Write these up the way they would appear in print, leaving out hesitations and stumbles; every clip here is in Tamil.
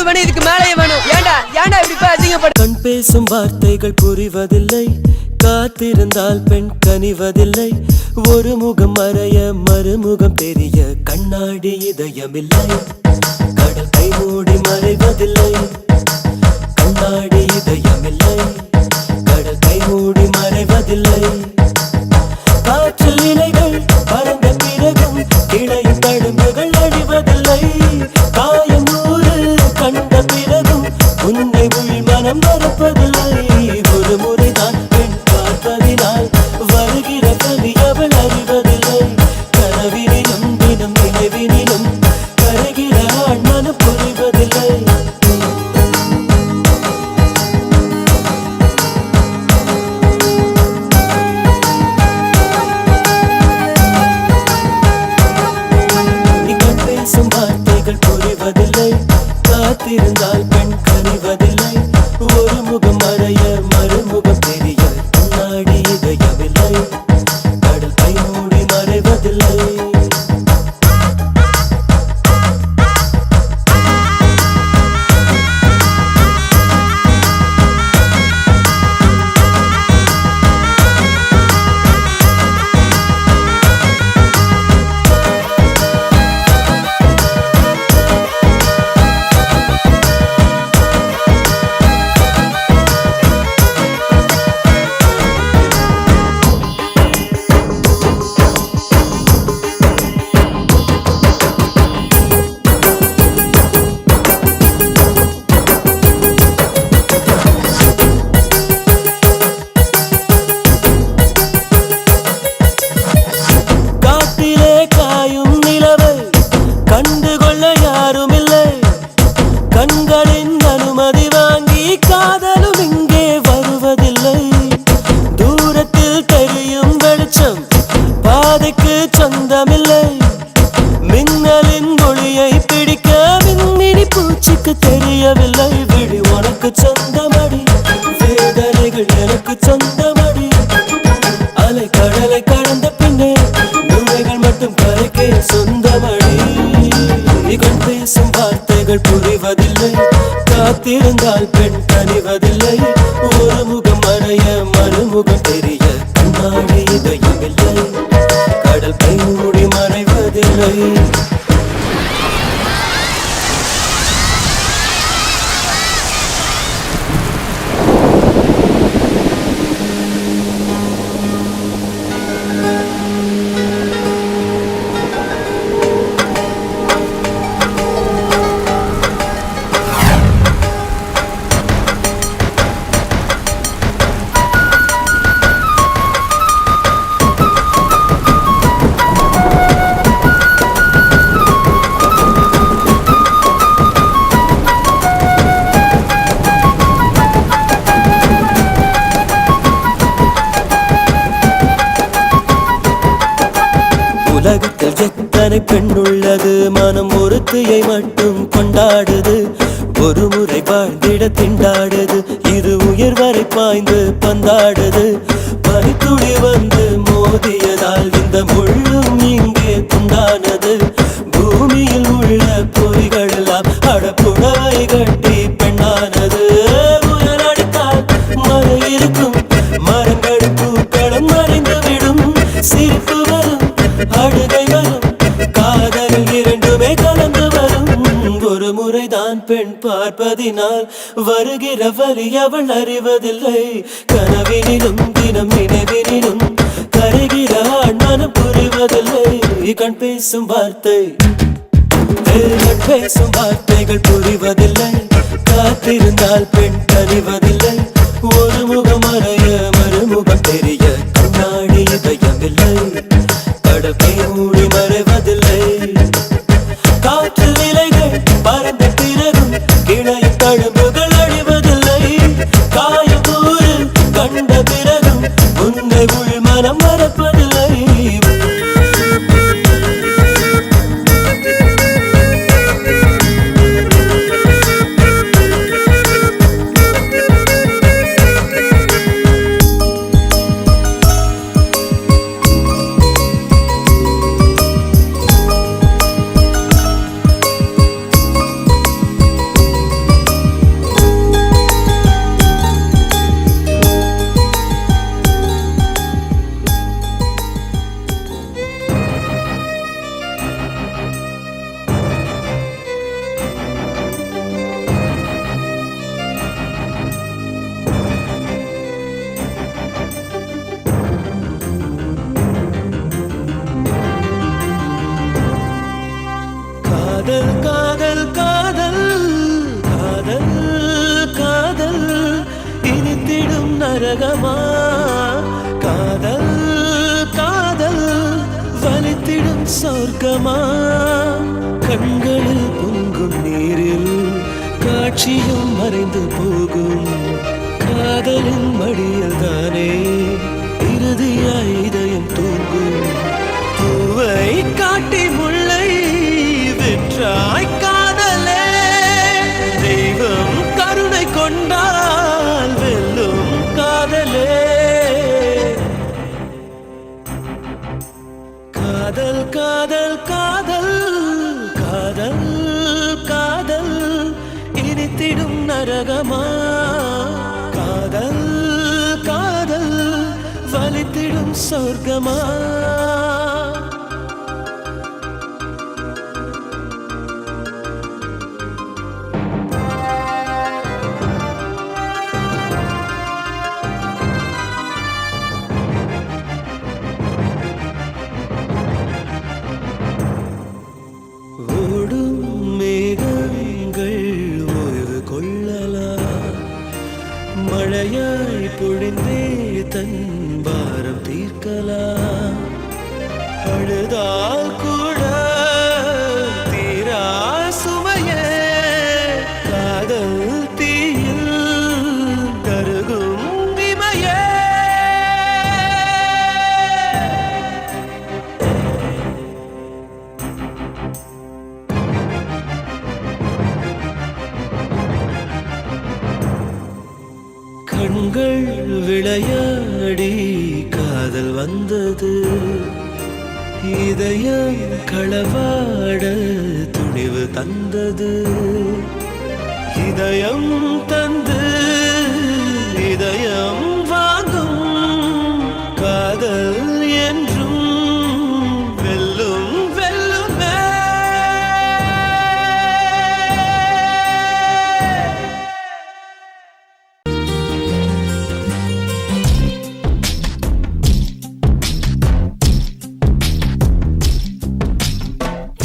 வேணும், இதுக்கு மேலே வேணும். ஏண்டா ஏண்டா இப்படி போய் அசிங்கப்படு. கண் பேசும் வார்த்தைகள் புரிவதில்லை, காத்திருந்தால் பெண் கனிவதில்லை. ஒரு முகம் மறைய மறுமுகம் தெரிய கண்ணாடி இதயமில்லை. கடல் கை மூடி மறைவதில்லை, கண்ணாடி இதயமில்லை. கடல் கை மூடி மறைவதில்லை. காற்றில் இலைகள் பறந்த பிறகும் இடையும் தழும்புகள் அழிவதில்லை. காயம் நூறு கண்ட பிறகும் உன்னை உள் மனம் மறப்பதில்லை. ஒரு முறைதான் பெண் பார்ப்பதினால் வருகிற கவி அவள் அறிவதில்லை. கனவினிலும் தினம் நினைவினிலும் கருகிற ஆண் மனம் புரிவதில்லை. வார்த்தைகள் புரிவதில்லை, காத்திருந்தால் பெண் கனிவதில்லை. ஒரு முகம் மறைய மறுமுகம் தெரிய கண்ணாடி இதயமில்லை. கடல் கை மூடி மறைவதில்லை. கண்டுகொள்ள யாரும் இல்லை, கண்களின் அனுமதி வாங்கி காதலும் இங்கே வருவதில்லை. தூரத்தில் தெரியும் வெளிச்சம் பாதைக்கு சொந்தமில்லை. மின்னலின் ஒளியை பிடிக்க மின்மினி பூச்சிக்கு தெரியவில்லை. விழி உனக்கு சொந்தமடி, வேதனைகள் எனக்கு சொந்தமடி. அலை கடலை கடந்த பின்னே நுழைகள் மட்டும் கரைக்கே சொந்தமடி. கண் பேசும் வார்த்தைகள் புரிவதில்லை, காத்திருந்தால் பெண் கனிவதில்லை. ஒரு முகம் மறைய மறுமுகம் தெரிய கண்ணாடி இதயமில்லை. கடல் கை மூடி மறைவதில்லை. உலகத்தில் எத்தனை பெண் உள்ளது, மனம் ஒருத்தியை மட்டும் கொண்டாடுது. ஒரு முறை வாழ்ந்திட திண்டாடுது, இரு உயிர் வரை பாய்ந்து பந்தாடுது. பனித்துளி வந்து மோதியதால் இந்த முள்ளும் இங்கே துண்டானது. பூமியில் உள்ள பொறிகள் எல்லாம் அடப்புடவை கட்டி பெண்ணானது. புயல் அடித்தால் மழை இருக்கும், மரங்கள் பூக்களும் மறைந்துவிடும். சிரிப்பு வரும், அழுகை வரும், காதல் இரண்டுமே கலந்து வரும். ஒரு முறைதான் பெண் பார்ப்பதினால் வருகிற வரி அவள் அறிவதில்லை. கனவினிலும் தினம் நினைவினிலும் கரைகிற ஆண் மனம் புரிவதில்லை. கண் பேசும் வார்த்தை கண் பேசும் வார்த்தைகள் புரிவதில்லை, காத்திருந்தால் பெண் கனிவதில்லை. ஒரு முகம் மறைய மறுமுகம் தெரிய கண்ணாடி இதயமில்லை. கடல் கை மூடி மறைவதில்லை. காற்றில் இலைகள் பறந்த பிறகும் இடையும் தழும்புகள் அழிவதில்லை. காயம் நூறு கண்ட பிறகும் உன்னை உள் மனம் மறப்பதில்லை. நரகமா? காதல் காதல் வலித்திடும் சொர்க்கமா? கண்களில் பொங்கும் நீரில் காட்சியும் மறைந்து போகும். காதலின் மடியில் தானே இறுதியாய் இதயம் தூங்கும். பூவை காட்டி முல்லை வெற்றாய் காதலே. தெய்வம் கருணை கொண்டால் வெல்லும் காதலே. காதல் காதல் காதல் காதல் காதல் இனித்திடும் நரகமா? காதல் காதல் வலித்திடும் சொர்க்கமா? ஓடும் மேகங்கள் ஓய்வு கொள்ளலாம். மழையாய் பொழிந்தே தன் பாரம் தீர்க்கலாம். அழுதால் கூட தீரா சுமையே காதல் தீயில் கருகும் இமையே. கண்கள் விளையாடி காதல் வந்தது. இதயம் களவாட துணிவு தந்தது. இதயம் தந்து இதயம் வாங்கும் காதல் என்றும் வெல்லும் வெல்லுமே.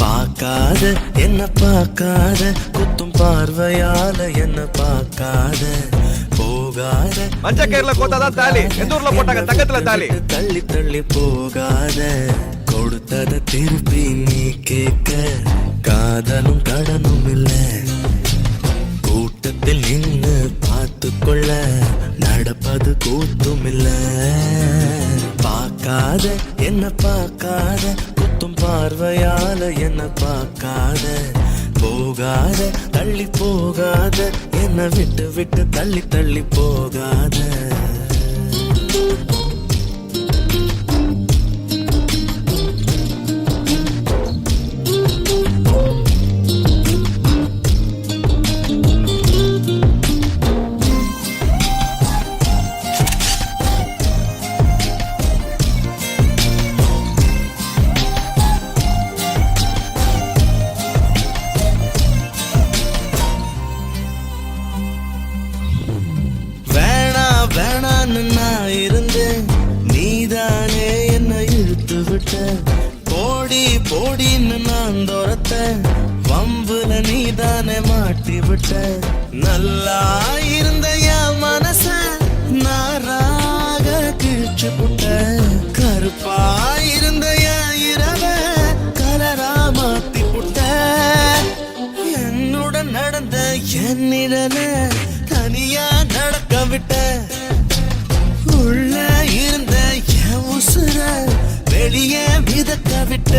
பார்க்காத என்ன பார்க்காத குத்தும் பார்வையால என்ன பார்க்காத போகாத. மஞ்ச கயிறுல கோத்தாதான் தாலி, எந்த ஊர்ல போட்டாங்க தங்கத்துல தாலி. தள்ளி தள்ளி போகாத கொடுத்தத திருப்பி நீ கேட்க. காதலும் கடனும் இல்ல கூட்டத்தில் நின்னு பார்த்து கொள்ள. நடப்பது கூத்தும் இல்ல. பார்க்காத என்ன பார்க்காத குத்தும் பார்வையால என்ன பார்க்காத போகாத தள்ளி போகாத. என்ன விட்டு விட்டு தள்ளி தள்ளி போகாத. வேணான்னு நான் இருந்தேன், நீதானே என்ன இழுத்து விட்ட. போடி போடின்னு நான் துரத்த, வம்புல நீதானே மாட்டி விட்ட. நல்லா இருந்த என் மனச நாராக கிழிச்சு புட்ட. கருப்பா இருந்த என் இரவ கலரா மாத்தி புட்ட. என்னுடன் நடந்த என் நிழல தனியா நடக்க விட்ட. உள்ள இருந்த என் உசுர வெளியே மிதக்க விட்ட.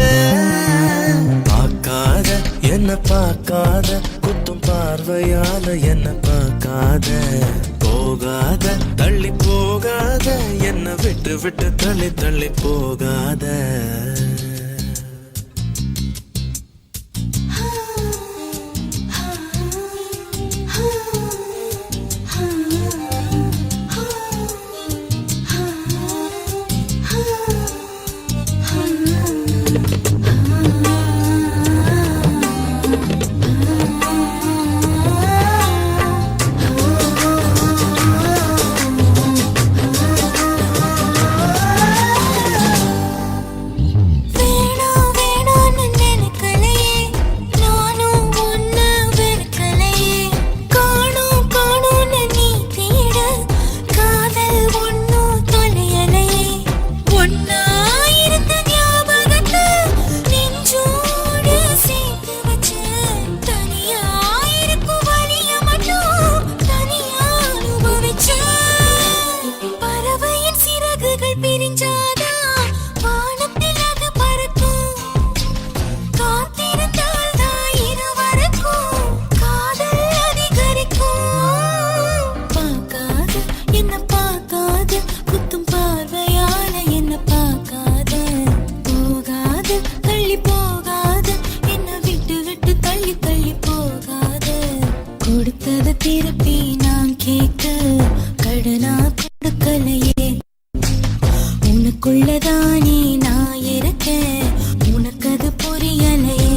பார்க்காத என்ன பார்க்காத குத்தும் பார்வையால என்ன பார்க்காத போகாத தள்ளி போகாத. என்ன விட்டு விட்டு தள்ளி தள்ளி போகாத. உனக்குள்ளதானே நான் இருக்க உனக்கு அது புரியலையே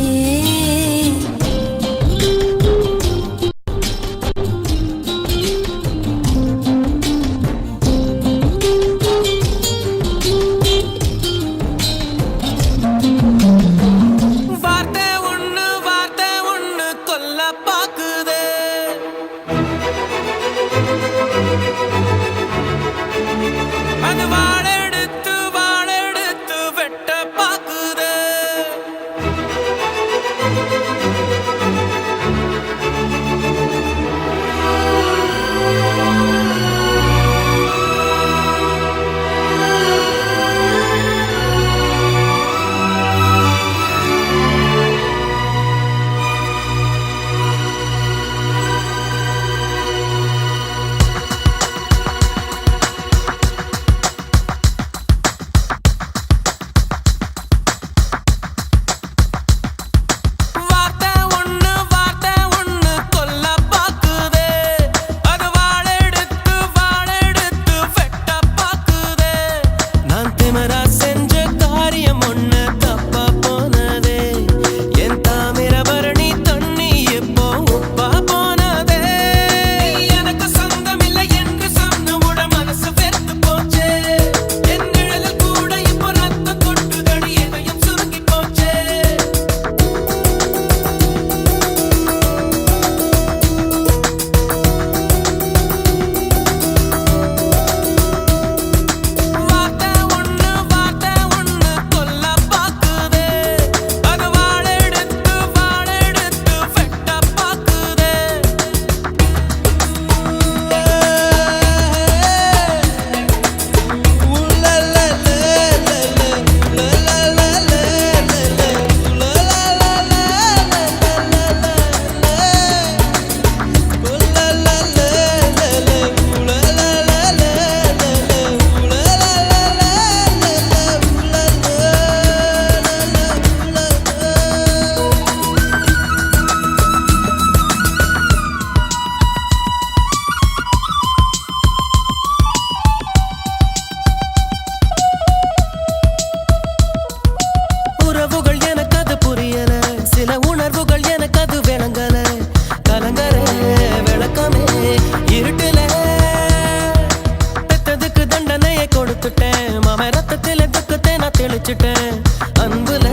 அன்புல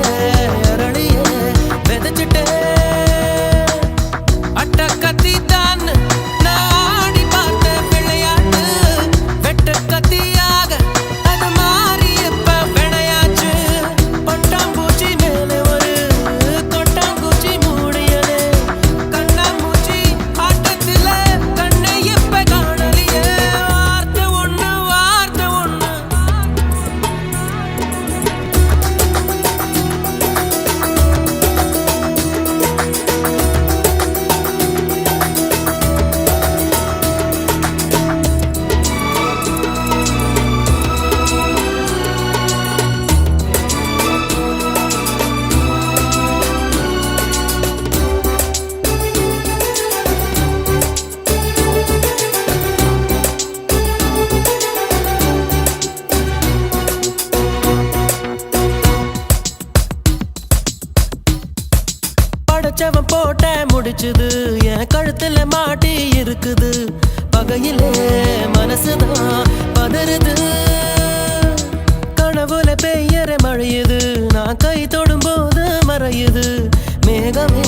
அரளிய விதைச்சிட்டேன் அட்ட கத்தி தான் நாடி பார்த்த விளையாட்டு வெட்ட கத்தியாக அது மாறி இப்ப விளையாச்சு பட்டாம்பூச்சி மேல ஒரு கொட்டாம்பூச்சி மூடியது கண்ணாமூச்சி ஆட்டத்துல கண்ணை இப்ப காணலியே வார்த்தை ஒண்ணு படைச்சவன் போட்ட முடிச்சுது என் கழுத்துல மாட்டி இருக்குது பகையிலே மனசுதான் பதறுது கனவுல பெய்யற மழையுது நான் கை தொடும் போது மறையுது மேகமே